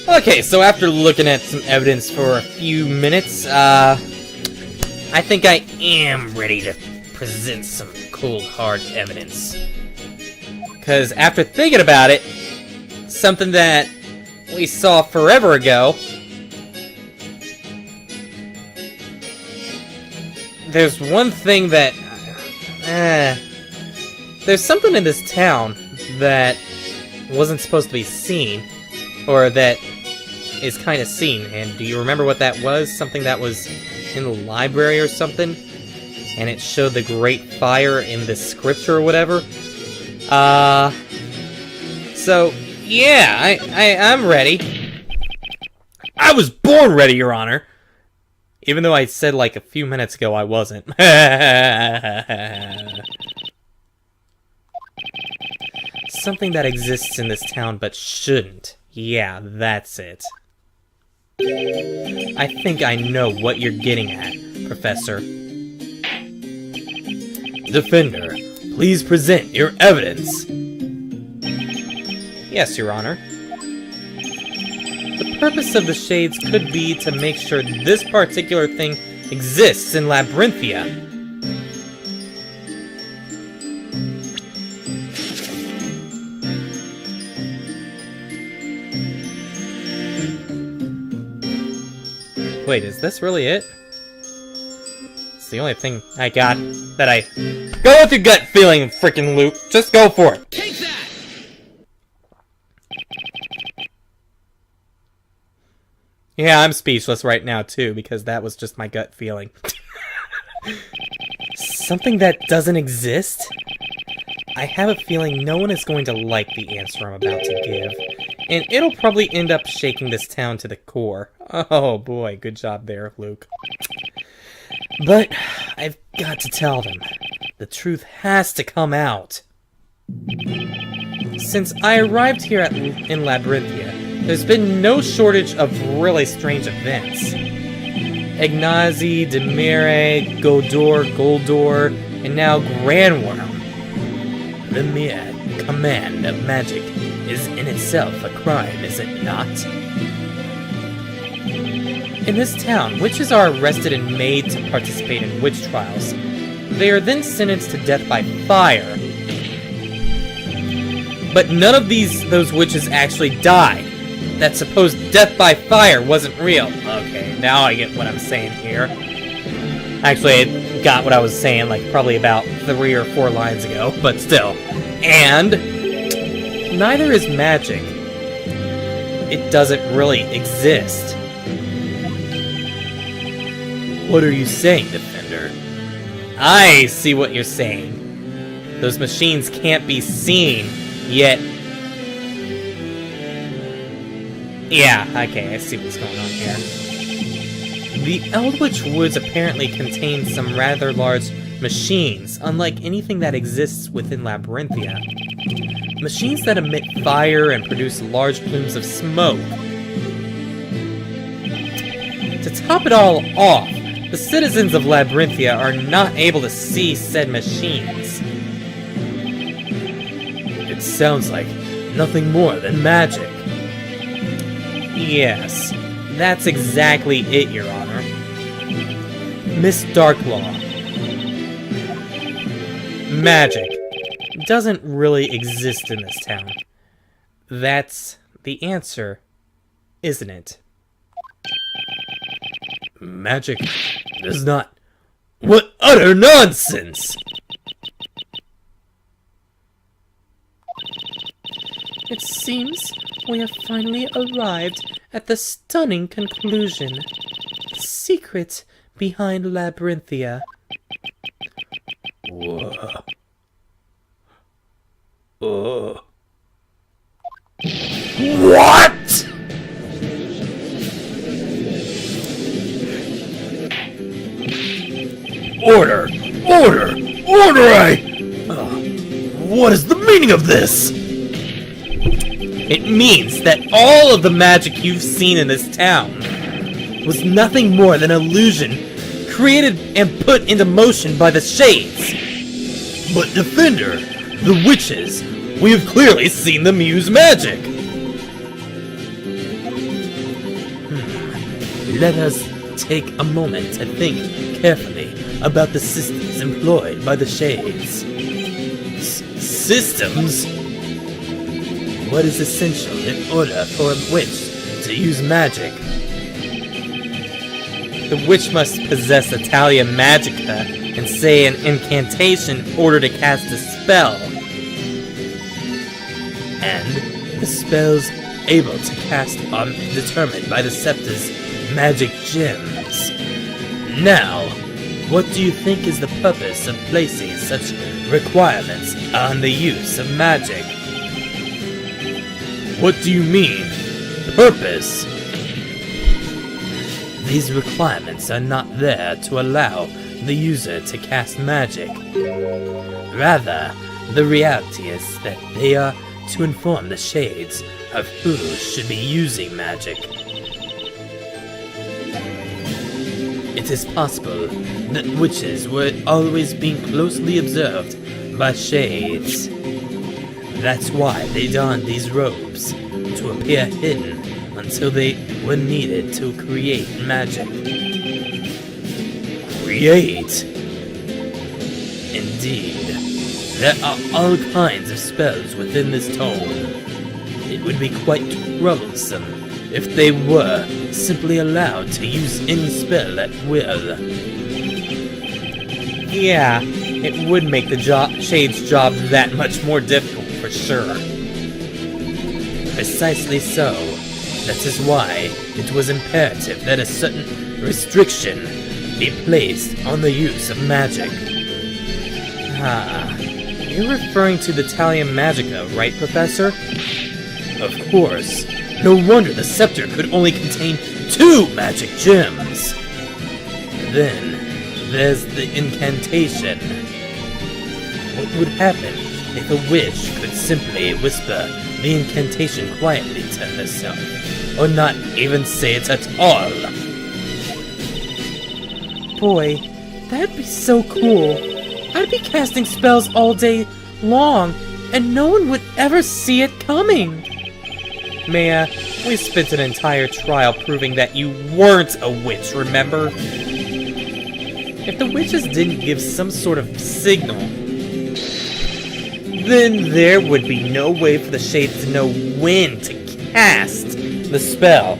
Okay, so after looking at some evidence for a few minutes, I think I am ready to present some cold, hard evidence. Because after thinking about it, something that we saw forever ago, there's one thing that... there's something in this town that wasn't supposed to be seen, or that is kind of seen. And do you remember what that was? Something that was in the library or something? And it showed the great fire in the scripture or whatever? So, yeah, I'm ready. I was born ready, Your Honor! Even though I said like a few minutes ago I wasn't. Something that exists in this town but shouldn't. Yeah, that's it. I think I know what you're getting at, Professor. Defender, please present your evidence. Yes, Your Honor. The purpose of the shades could be to make sure this particular thing exists in Labyrinthia. Wait, is this really it? It's the only thing I got that I... Go with your gut feeling, frickin' Luke. Just go for it. Take that! Yeah, I'm speechless right now, too, because that was just my gut feeling. Something that doesn't exist? I have a feeling no one is going to like the answer I'm about to give, and it'll probably end up shaking this town to the core. Oh boy, good job there, Luke. But I've got to tell them. The truth has to come out. Since I arrived here in Labyrinthia, there's been no shortage of really strange events. Ignazi, Demire, Goldor, and now Grandworm. The mere command of magic is in itself a crime, is it not? In this town, witches are arrested and made to participate in witch trials. They are then sentenced to death by fire. But none of those witches actually died. That supposed death by fire wasn't real. Okay, now I get what I'm saying here. Actually, I got what I was saying like probably about 3 or 4 lines ago, but still. And neither is magic. It doesn't really exist. What are you saying, Defender? I see what you're saying. Those machines can't be seen, yet... Yeah, okay, I see what's going on here. The Eldritch Woods apparently contain some rather large machines, unlike anything that exists within Labyrinthia. Machines that emit fire and produce large plumes of smoke. To top it all off, the citizens of Labyrinthia are not able to see said machines. It sounds like nothing more than magic. Yes, that's exactly it, Your Honor. Miss Darklaw. Magic doesn't really exist in this town. That's the answer, isn't it? Magic does not... What utter nonsense! It seems we have finally arrived at the stunning conclusion. The secret behind Labyrinthia. Whoa. What?! Order! Order! Order! What is the meaning of this? It means that all of the magic you've seen in this town was nothing more than an illusion created and put into motion by the Shades. But Defender, the witches, we have clearly seen them use magic. let us take a moment to think carefully about the systems employed by the Shades. Systems? What is essential in order for a witch to use magic? The witch must possess Italia Magica and say an incantation in order to cast a spell. And the spells able to cast are determined by the scepter's magic gems. Now, what do you think is the purpose of placing such requirements on the use of magic? What do you mean, purpose? These requirements are not there to allow the user to cast magic. Rather, the reality is that they are to inform the Shades of who should be using magic. It is possible that witches were always being closely observed by Shades. That's why they donned these robes, to appear hidden until they were needed to create magic. Create? Indeed. There are all kinds of spells within this tome. It would be quite troublesome if they were simply allowed to use any spell at will. Yeah, it would make the Shade's job that much more difficult, for sure. Precisely so. That is why it was imperative that a certain restriction be placed on the use of magic. Ah, you're referring to the Italia Magica, right, Professor? Of course. No wonder the scepter could only contain 2 magic gems. Then, there's the incantation. What would happen if a witch could simply whisper the incantation quietly to herself, or not even say it at all? Boy, that'd be so cool. I'd be casting spells all day long, and no one would ever see it coming. Maya, we spent an entire trial proving that you weren't a witch, remember? If the witches didn't give some sort of signal, then there would be no way for the Shades to know when to cast the spell.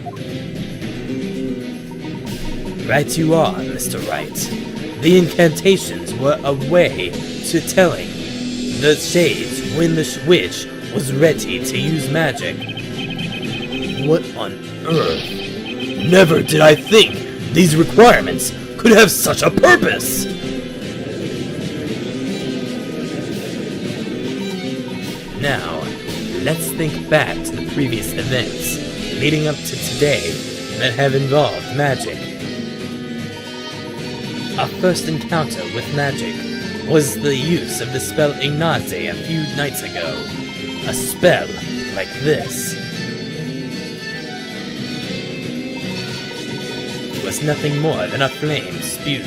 Right you are, Mr. Wright. The incantations were a way to telling the Shades when the witch was ready to use magic. What on earth? Never did I think these requirements could have such a purpose! Now, let's think back to the previous events leading up to today that have involved magic. Our first encounter with magic was the use of the spell Ignate a few nights ago. A spell like this. It was nothing more than a flame spewed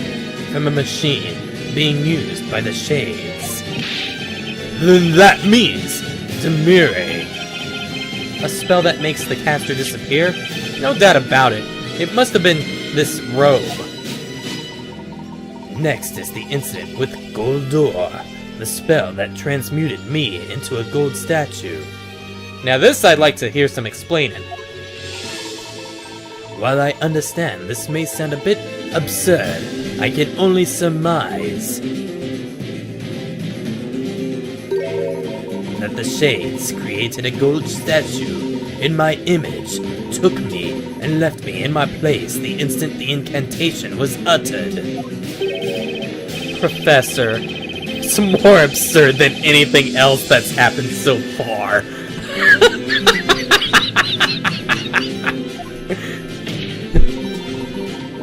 from a machine being used by the Shades. Then that means Demire. A spell that makes the caster disappear? No doubt about it. It must have been this robe. Next is the incident with Goldor, the spell that transmuted me into a gold statue. Now this I'd like to hear some explaining. While I understand this may sound a bit absurd, I can only surmise that the Shades created a gold statue in my image, took me, and left me in my place the instant the incantation was uttered. Professor, it's more absurd than anything else that's happened so far.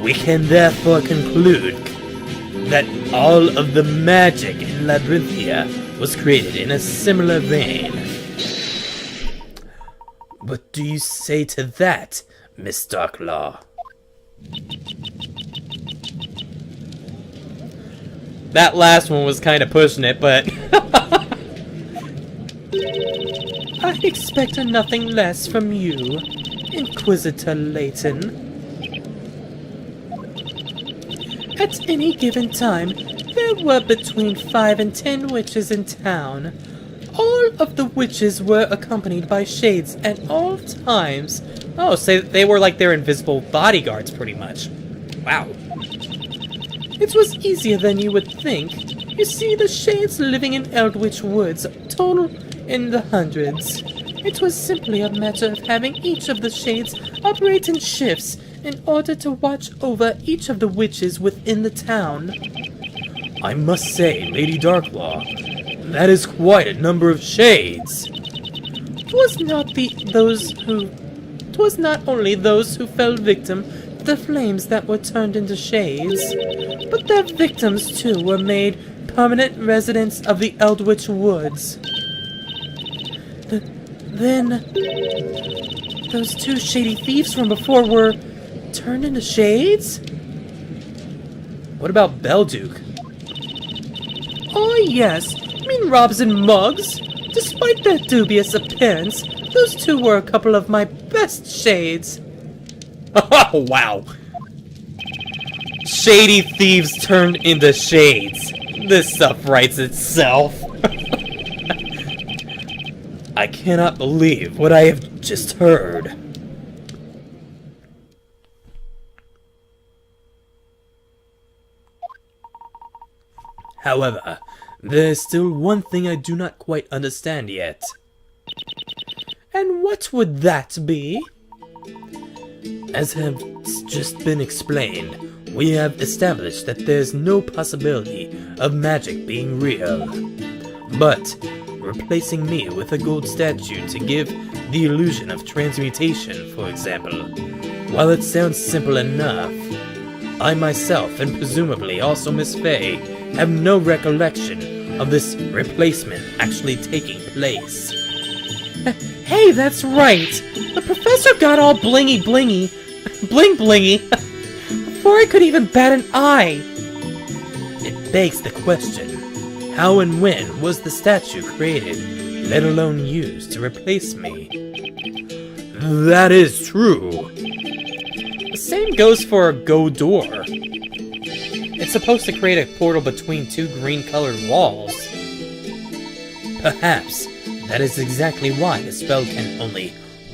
We can therefore conclude that all of the magic in Labyrinthia was created in a similar vein. What do you say to that, Miss Darklaw? That last one was kind of pushing it, but... I expect nothing less from you, Inquisitor Layton. At any given time, there were between 5 and 10 witches in town. All of the witches were accompanied by shades at all times. Oh, so they were like their invisible bodyguards, pretty much. Wow. It was easier than you would think. You see, the shades living in Eldritch Woods total in the hundreds. It was simply a matter of having each of the shades operate in shifts in order to watch over each of the witches within the town. I must say, Lady Darklaw, that is quite a number of shades. 'Twas not only those who fell victim to the flames that were turned into shades, but their victims too were made permanent residents of the Eldritch Woods. Then those two shady thieves from before were turned into shades? What about Belduke? Oh yes, you mean Robs and Muggs? Despite their dubious appearance, those two were a couple of my best shades. Oh, wow. Shady thieves turned into shades. This stuff writes itself. I cannot believe what I have just heard. However, there is still one thing I do not quite understand yet. And what would that be? As have just been explained, we have established that there's no possibility of magic being real. But replacing me with a gold statue to give the illusion of transmutation, for example, while it sounds simple enough, I myself, and presumably also Miss Fay, have no recollection of this replacement actually taking place. Hey, that's right! The professor got all bling-blingy before I could even bat an eye! It begs the question, how and when was the statue created, let alone used to replace me? That is true. The same goes for Godor. It's supposed to create a portal between two green-colored walls. Perhaps that is exactly why the spell can only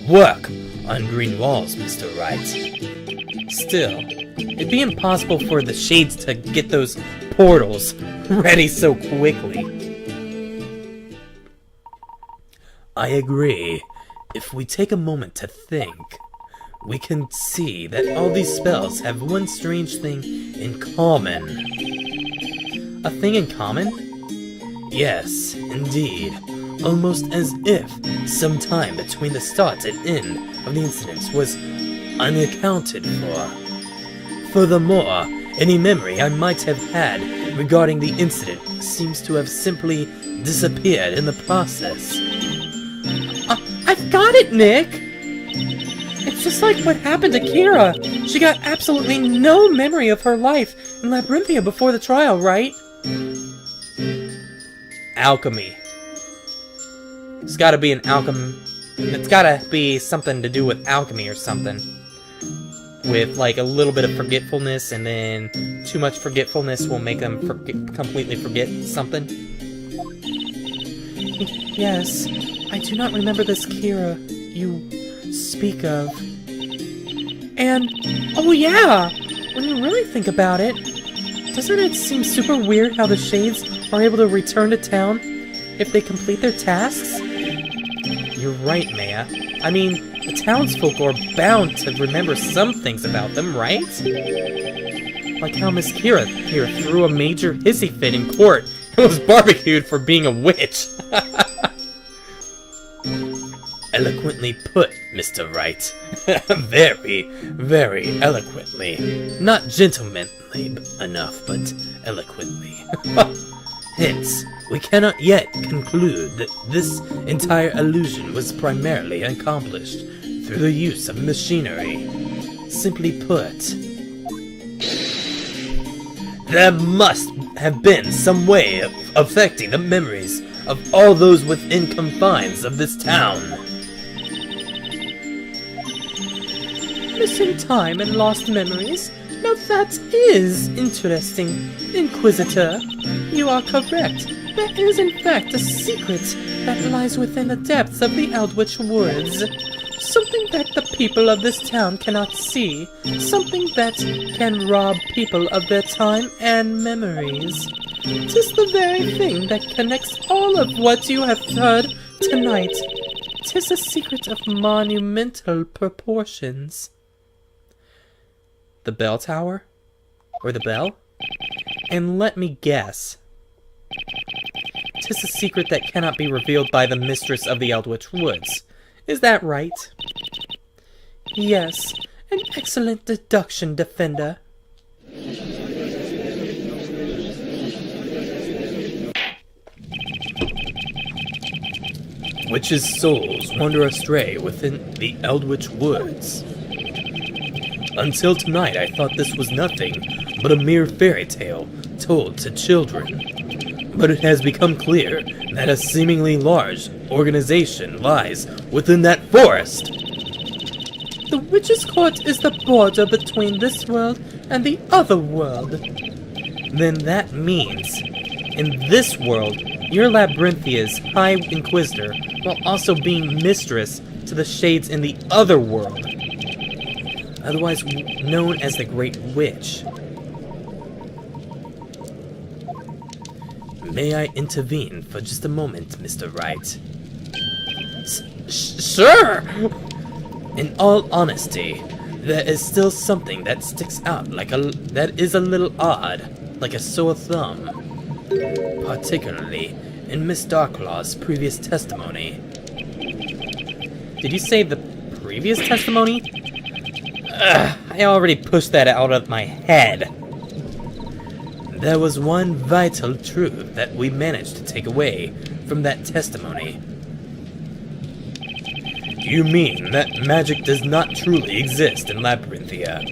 work on green walls, Mr. Wright. Still, it'd be impossible for the shades to get those portals ready so quickly. I agree. If we take a moment to think, we can see that all these spells have one strange thing in common. A thing in common? Yes, indeed. Almost as if some time between the start and end of the incidents was unaccounted for. Furthermore, any memory I might have had regarding the incident seems to have simply disappeared in the process. I've got it, Nick! It's just like what happened to Kira. She got absolutely no memory of her life in Labyrinthia before the trial, right? Alchemy. It's gotta be an alchemy. It's gotta be something to do with alchemy or something. With like a little bit of forgetfulness, and then too much forgetfulness will make them completely forget something. Yes, I do not remember this Kira you speak of. And, oh yeah, when you really think about it, doesn't it seem super weird how the Shades are able to return to town if they complete their tasks? You're right, Maya. I mean, the townsfolk are bound to remember some things about them, right? Like how Miss Kira here threw a major hissy fit in court and was barbecued for being a witch. Eloquently put, Mr. Wright. Very, very eloquently. Not gentlemanly enough, but eloquently. Hence, we cannot yet conclude that this entire illusion was primarily accomplished through the use of machinery. Simply put, there must have been some way of affecting the memories of all those within confines of this town. Missing time and lost memories? Now that is interesting, Inquisitor. You are correct. There is in fact a secret that lies within the depths of the Eldritch Woods. Something that the people of this town cannot see. Something that can rob people of their time and memories. 'Tis the very thing that connects all of what you have heard tonight. 'Tis a secret of monumental proportions. The bell tower? Or the bell? And let me guess. 'Tis a secret that cannot be revealed by the mistress of the Eldritch Woods. Is that right? Yes, an excellent deduction, Defender. Witches' souls wander astray within the Eldritch Woods. Until tonight, I thought this was nothing but a mere fairy tale told to children. But it has become clear that a seemingly large organization lies within that forest. The Witch's Court is the border between this world and the other world. Then that means, in this world, you're Labyrinthia's High Inquisitor, while also being mistress to the shades in the other world, otherwise known as the Great Witch. May I intervene for just a moment, Mr. Wright? Sure! In all honesty, there is still something that sticks out that is a little odd, like a sore thumb. Particularly in Miss Darklaw's previous testimony. Did you say the previous testimony? I already pushed that out of my head. There was one vital truth that we managed to take away from that testimony. You mean that magic does not truly exist in Labyrinthia?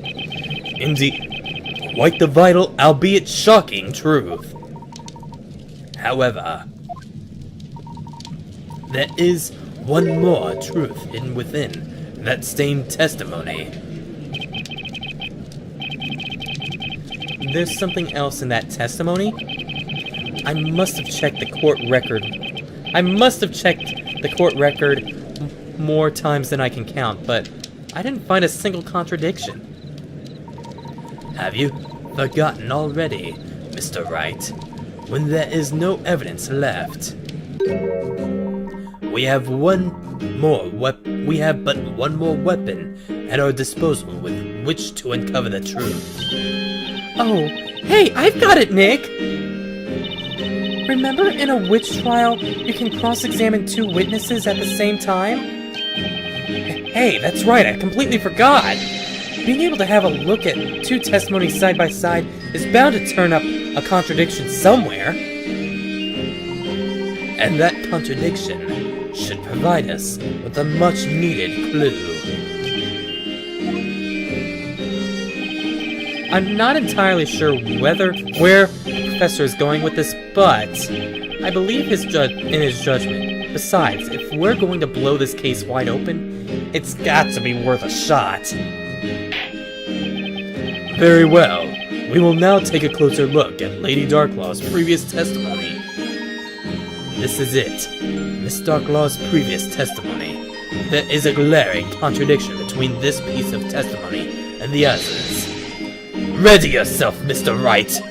Indeed, quite the vital, albeit shocking truth. However, there is one more truth hidden within that same testimony. There's something else in that testimony? I must have checked the court record. More times than I can count, but I didn't find a single contradiction. Have you forgotten already, Mr. Wright? When there is no evidence left, we have but one more weapon at our disposal with which to uncover the truth. Oh, hey, I've got it, Nick! Remember in a witch trial, you can cross-examine two witnesses at the same time? Hey, that's right, I completely forgot! Being able to have a look at two testimonies side by side is bound to turn up a contradiction somewhere. And that contradiction should provide us with a much-needed clue. I'm not entirely sure where the professor is going with this, but I believe in his judgment. Besides, if we're going to blow this case wide open, it's got to be worth a shot. Very well. We will now take a closer look at Lady Darklaw's previous testimony. This is it. Miss Darklaw's previous testimony. There is a glaring contradiction between this piece of testimony and the others. Ready yourself, Mr. Wright!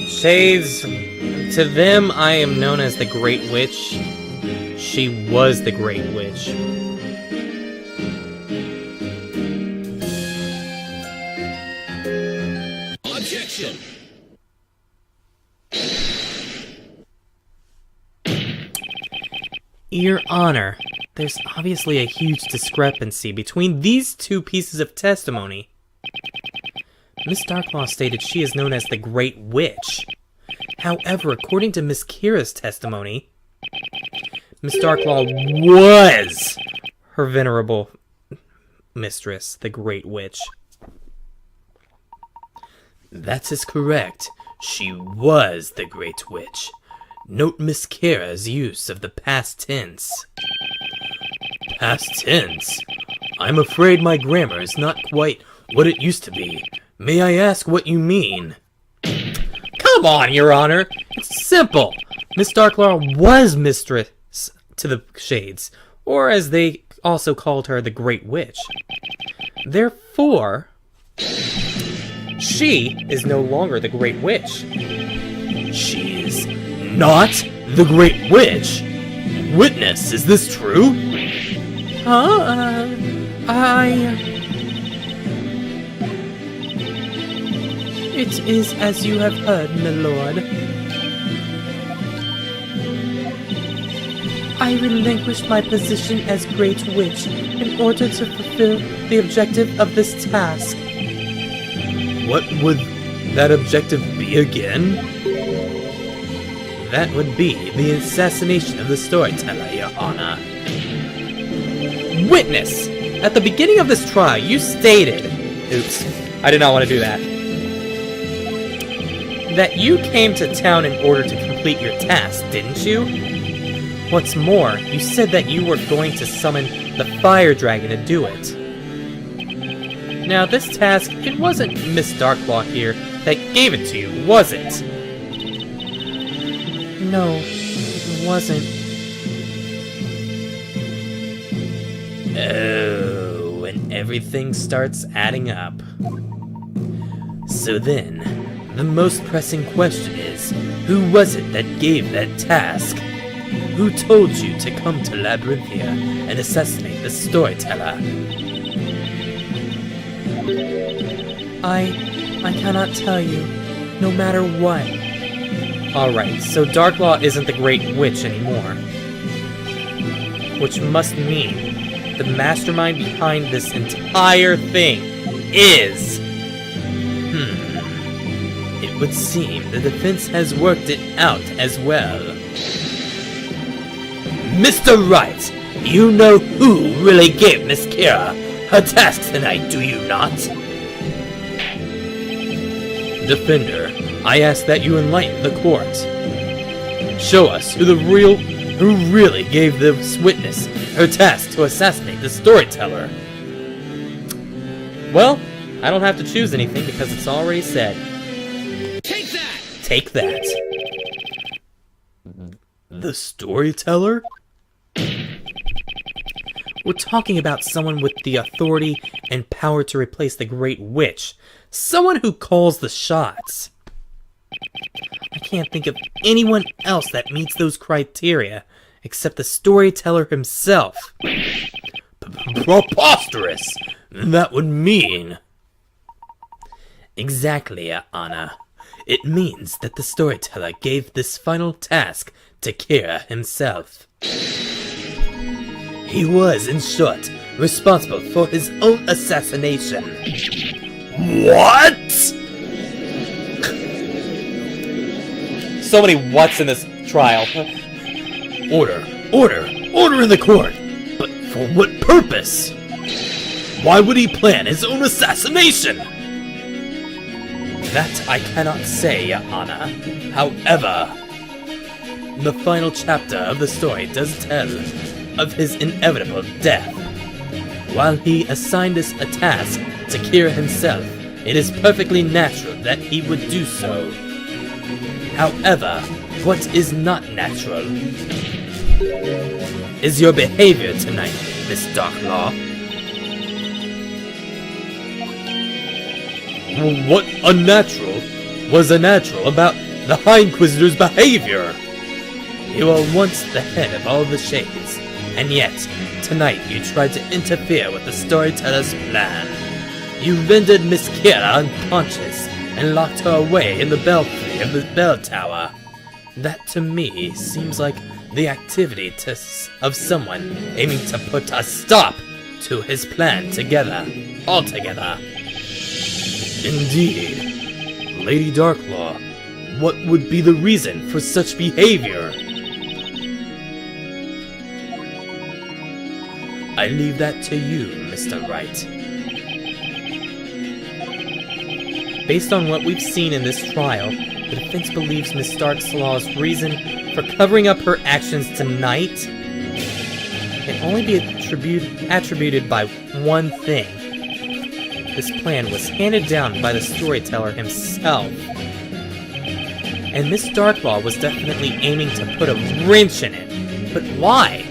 Shades, to them I am known as the Great Witch. She was the Great Witch. Contradiction! Your Honor, there's obviously a huge discrepancy between these two pieces of testimony. Miss Darklaw stated she is known as the Great Witch. However, according to Miss Kira's testimony, Miss Darklaw was her venerable mistress, the Great Witch. That is correct. She was the Great Witch. Note Miss Kira's use of the past tense. Past tense? I'm afraid my grammar is not quite what it used to be. May I ask what you mean? Come on, Your Honor! It's simple! Miss Darklaw was mistress to the Shades, or as they also called her, the Great Witch. Therefore, she is no longer the Great Witch. She is not the Great Witch? Witness, is this true? It is as you have heard, my lord. I relinquished my position as Great Witch in order to fulfill the objective of this task. What would that objective be again? That would be the assassination of the storyteller, Your Honor. Witness! At the beginning of this trial, you stated... Oops, I did not want to do that. That you came to town in order to complete your task, didn't you? What's more, you said that you were going to summon the fire dragon to do it. Now, this task, it wasn't Miss Darklaw here that gave it to you, was it? No, it wasn't. Oh, and everything starts adding up. So then, the most pressing question is, who was it that gave that task? Who told you to come to Labyrinthia and assassinate the storyteller? I cannot tell you, no matter what. Alright, so Darklaw isn't the Great Witch anymore. Which must mean the mastermind behind this entire thing is... It would seem the defense has worked it out as well. Mr. Wright, you know who really gave Miss Kira her task tonight, do you not? Defender, I ask that you enlighten the court. Show us who really gave this witness her task to assassinate the storyteller. Well, I don't have to choose anything because it's already said. Take that! Take that. The storyteller? We're talking about someone with the authority and power to replace the Great Witch. Someone who calls the shots. I can't think of anyone else that meets those criteria, except the storyteller himself. Preposterous! That would mean... Exactly, Anna. It means that the storyteller gave this final task to Kira himself. He was, in short, responsible for his own assassination. What? So many whats in this trial. Order in the court! But for what purpose? Why would he plan his own assassination? That I cannot say, Anna. However, the final chapter of the story does tell of his inevitable death. While he assigned us a task to Kira himself, it is perfectly natural that he would do so. However, what is not natural is your behavior tonight, Miss Darklaw. What was unnatural about the High Inquisitor's behavior? You were once the head of all the Shades, and yet, tonight you tried to interfere with the storyteller's plan. You rendered Miss Kira unconscious, and locked her away in the belfry of the bell tower. That to me seems like the activity of someone aiming to put a stop to his plan altogether. Indeed. Lady Darklaw, what would be the reason for such behavior? I leave that to you, Mr. Wright. Based on what we've seen in this trial, the defense believes Miss Darklaw's reason for covering up her actions tonight can only be attributed by one thing. This plan was handed down by the storyteller himself. And Miss Darklaw was definitely aiming to put a wrench in it. But why?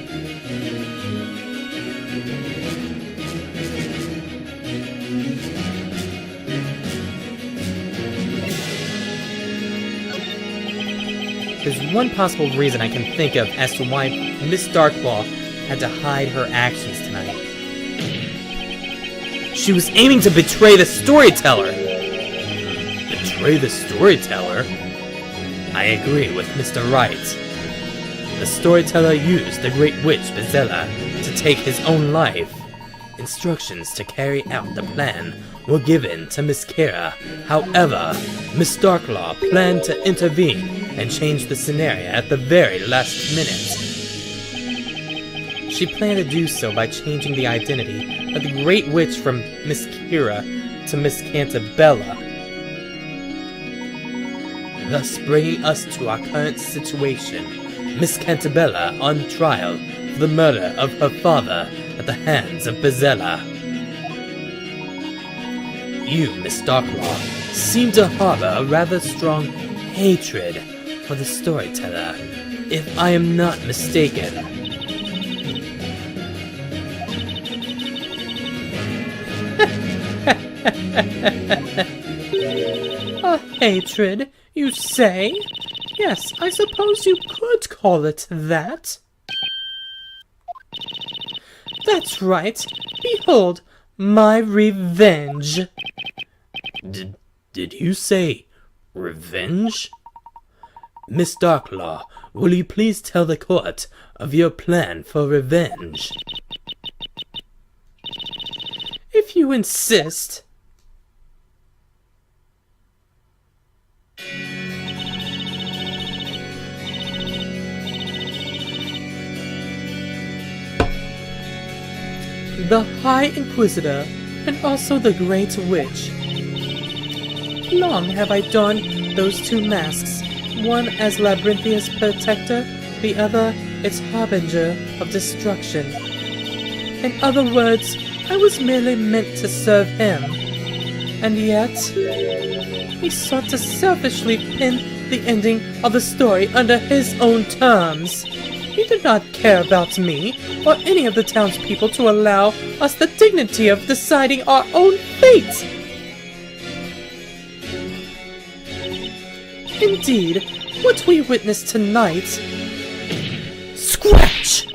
There's one possible reason I can think of as to why Miss Darklaw had to hide her actions tonight. She was aiming to betray the storyteller! Betray the storyteller? I agree with Mr. Wright. The storyteller used the Great Witch Bezella to take his own life. Instructions to carry out the plan were given to Miss Kira. However, Miss Darklaw planned to intervene and change the scenario at the very last minute. She planned to do so by changing the identity of the Great Witch from Miss Kira to Miss Cantabella, thus bringing us to our current situation. Miss Cantabella on trial for the murder of her father at the hands of Bezella. You, Miss Darklaw, seem to harbor a rather strong hatred for the storyteller, if I am not mistaken. A hatred, you say? Yes, I suppose you could call it that. That's right. Behold, my revenge. Did you say revenge? Miss Darklaw, will you please tell the court of your plan for revenge? If you insist. The High Inquisitor, and also the Great Witch. Long have I donned those two masks, one as Labyrinthia's protector, the other its harbinger of destruction. In other words, I was merely meant to serve him. And yet, he sought to selfishly pin the ending of the story under his own terms. He did not care about me, or any of the townspeople to allow us the dignity of deciding our own fate. Indeed, what we witnessed tonight, scratch,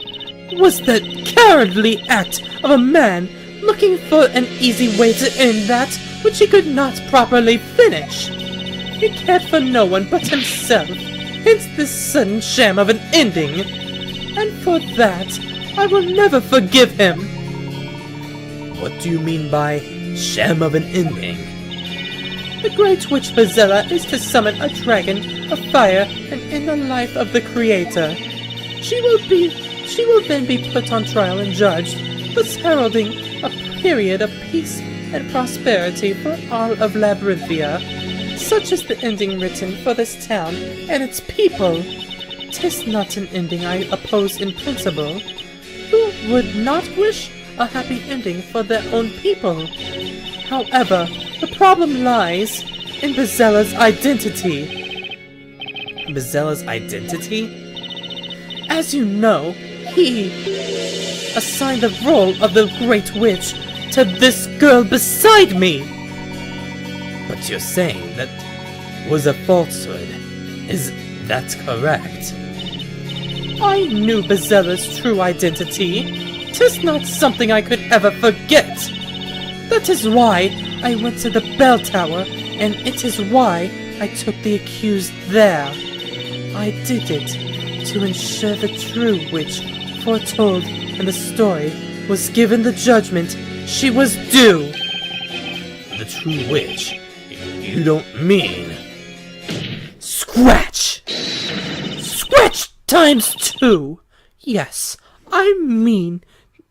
was the cowardly act of a man looking for an easy way to end that which he could not properly finish. He cared for no one but himself, hence this sudden sham of an ending. And for that, I will never forgive him. What do you mean by sham of an ending? The Great Witch Bezella is to summon a dragon of fire and end the life of the Creator. She will then be put on trial and judged, thus heralding a period of peace and prosperity for all of Labyrinthia. Such is the ending written for this town and its people. 'Tis not an ending I oppose in principle. Who would not wish a happy ending for their own people? However, the problem lies in Bezella's identity. Bezella's identity? As you know, he assigned the role of the Great Witch to this girl beside me. But you're saying that was a falsehood. Is that correct? I knew Bezella's true identity. 'Tis not something I could ever forget. That is why I went to the bell tower and it is why I took the accused there. I did it to ensure the true witch foretold in the story was given the judgment she was due. The true witch? You don't mean... Scratch! Scratch times 2! Yes, I mean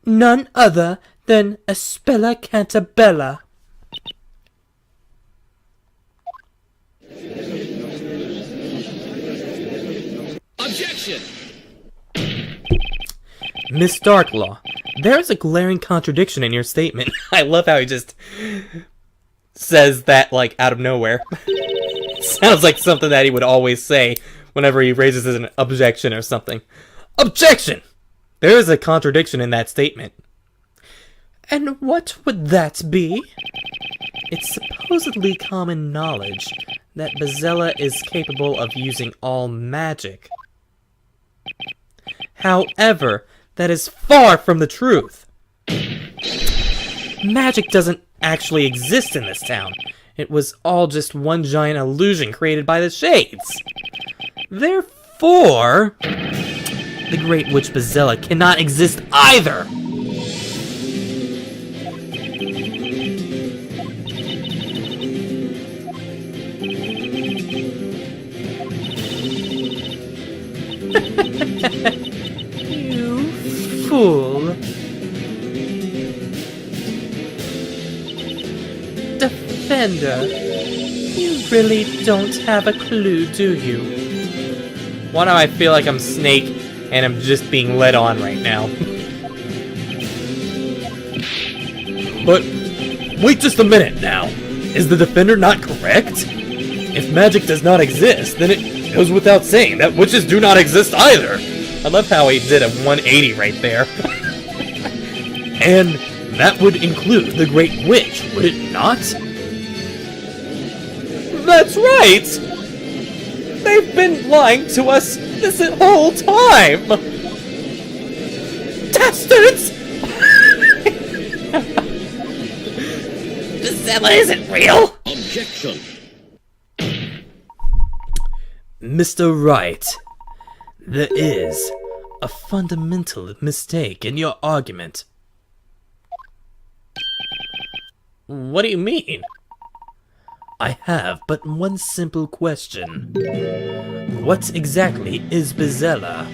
none other than Espella Cantabella. Objection! Miss Darklaw, there's a glaring contradiction in your statement. I love how he just says that, like, out of nowhere. Sounds like something that he would always say whenever he raises an objection or something. Objection! There is a contradiction in that statement. And what would that be? It's supposedly common knowledge that Bezella is capable of using all magic. However, that is far from the truth. Magic doesn't actually exist in this town. It was all just one giant illusion created by the Shades. Therefore, the Great Witch Bezella cannot exist either. You fool. Defender, you really don't have a clue, do you? Why do I feel like I'm Snake and I'm just being led on right now? But, wait just a minute now. Is the Defender not correct? If magic does not exist, then it goes without saying that witches do not exist either. I love how he did a 180 right there. And that would include the Great Witch, would it not? That's right! They've been lying to us this whole time! Bastards! Bezella isn't real! Objection! Mr. Wright, there is a fundamental mistake in your argument. What do you mean? I have but one simple question. What exactly is Bezella?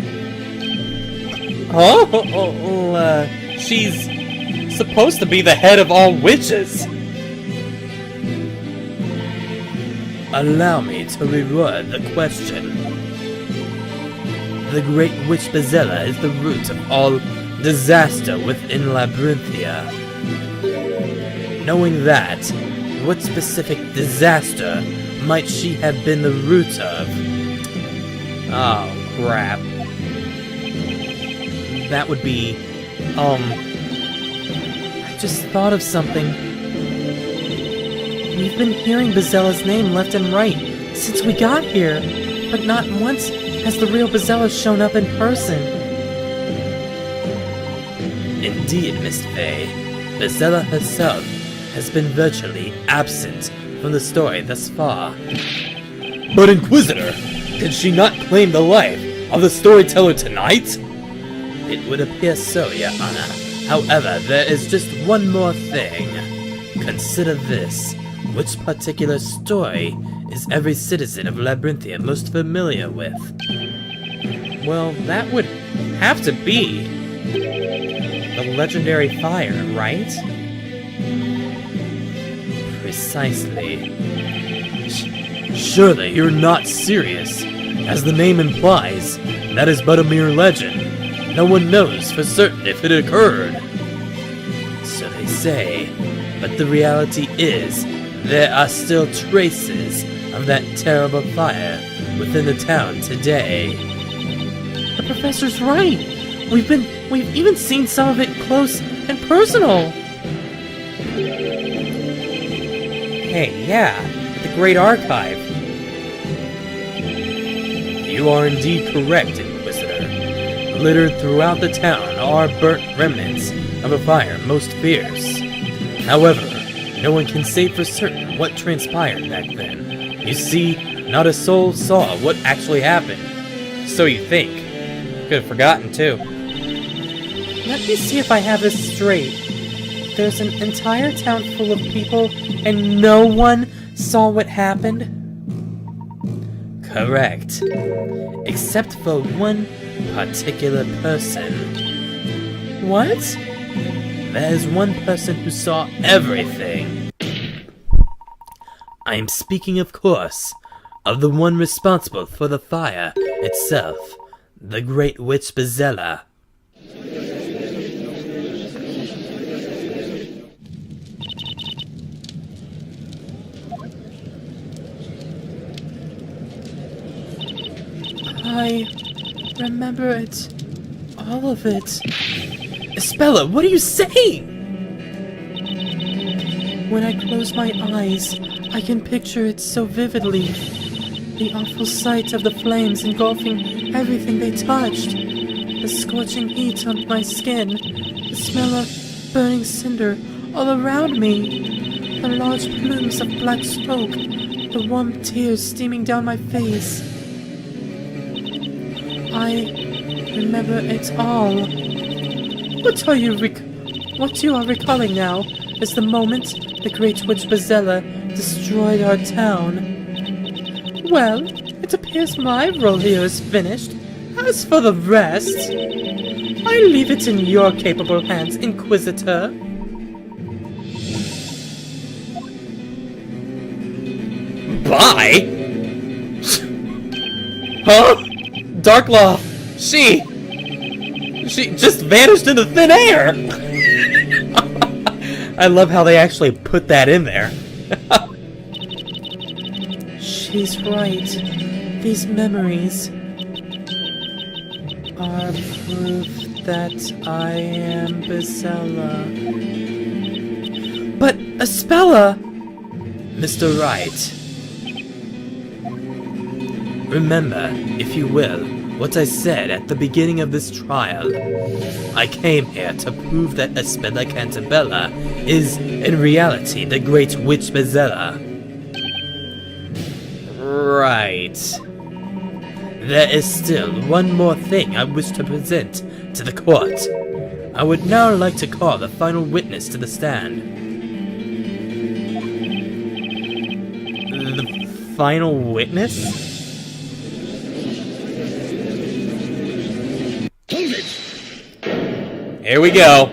She's supposed to be the head of all witches. Allow me to reword the question. The Great Witch Bezella is the root of all disaster within Labyrinthia. Knowing that, what specific disaster might she have been the root of? Oh, crap. That would be, I just thought of something. We've been hearing Bezella's name left and right since we got here, but not once has the real Bezella shown up in person. Indeed, Miss Faye, Bezella herself has been virtually absent from the story thus far. But Inquisitor, did she not claim the life of the storyteller tonight? It would appear so, Your Honor. However, there is just one more thing. Consider this. Which particular story is every citizen of Labyrinthia most familiar with? Well, that would have to be the legendary fire, right? Precisely. Surely you're not serious. As the name implies, that is but a mere legend. No one knows for certain if it occurred. So they say, but the reality is, there are still traces of that terrible fire within the town today. The professor's right. We've even seen some of it close and personal. Hey, yeah, the Great Archive. You are indeed correct, Inquisitor. Littered throughout the town are burnt remnants of a fire most fierce. However, no one can say for certain what transpired back then. You see, not a soul saw what actually happened. So you think. Could have forgotten, too. Let me see if I have this straight. There's an entire town full of people, and no one saw what happened? Correct. Except for one particular person. What? There's one person who saw everything. I am speaking, of course, of the one responsible for the fire itself, the Great Witch Bezella. I remember it. All of it. Espella, what are you saying? When I close my eyes, I can picture it so vividly. The awful sight of the flames engulfing everything they touched. The scorching heat on my skin. The smell of burning cinder all around me. The large plumes of black smoke. The warm tears steaming down my face. I remember it all. What you are recalling now is the moment the Great Witch Bezella destroyed our town. Well, it appears my role here is finished. As for the rest, I leave it in your capable hands, Inquisitor. Bye? Huh? Darklaw! She just vanished into thin air! I love how they actually put that in there. She's right. These memories are proof that I am Bezella. But Espella! Mr. Wright, remember, if you will, what I said at the beginning of this trial. I came here to prove that Espella Cantabella is, in reality, the Great Witch Bezella. Right. There is still one more thing I wish to present to the court. I would now like to call the final witness to the stand. The final witness? Here we go.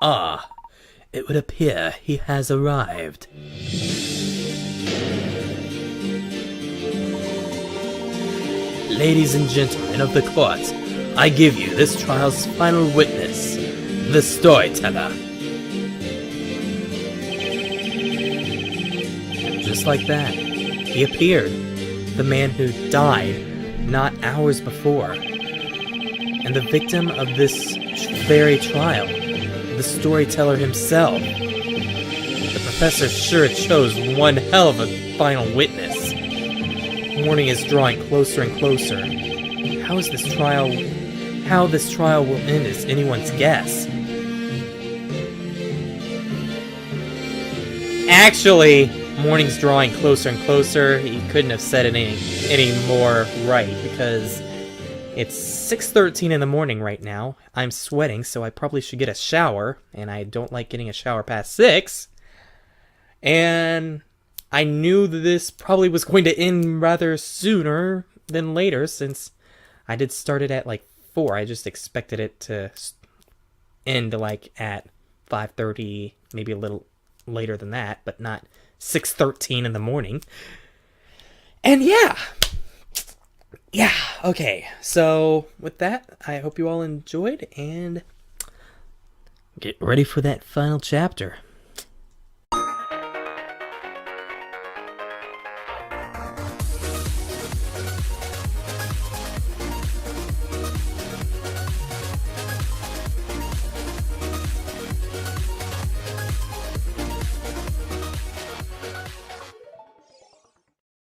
Ah, it would appear he has arrived. Ladies and gentlemen of the court, I give you this trial's final witness, the storyteller. Just like that, he appeared. The man who died not hours before. And the victim of this very trial, the storyteller himself. The professor sure chose one hell of a final witness. Morning is drawing closer and closer. How this trial will end is anyone's guess. Actually, morning's drawing closer and closer. He couldn't have said it any more right, because it's 6:13 in the morning right now. I'm sweating, so I probably should get a shower, and I don't like getting a shower past 6. And I knew that this probably was going to end rather sooner than later, since I did start it at like 4. I just expected it to end like at 5:30, maybe a little later than that, but not 6:13 in the morning. And yeah, okay, so with that, I hope you all enjoyed, and get ready for that final chapter.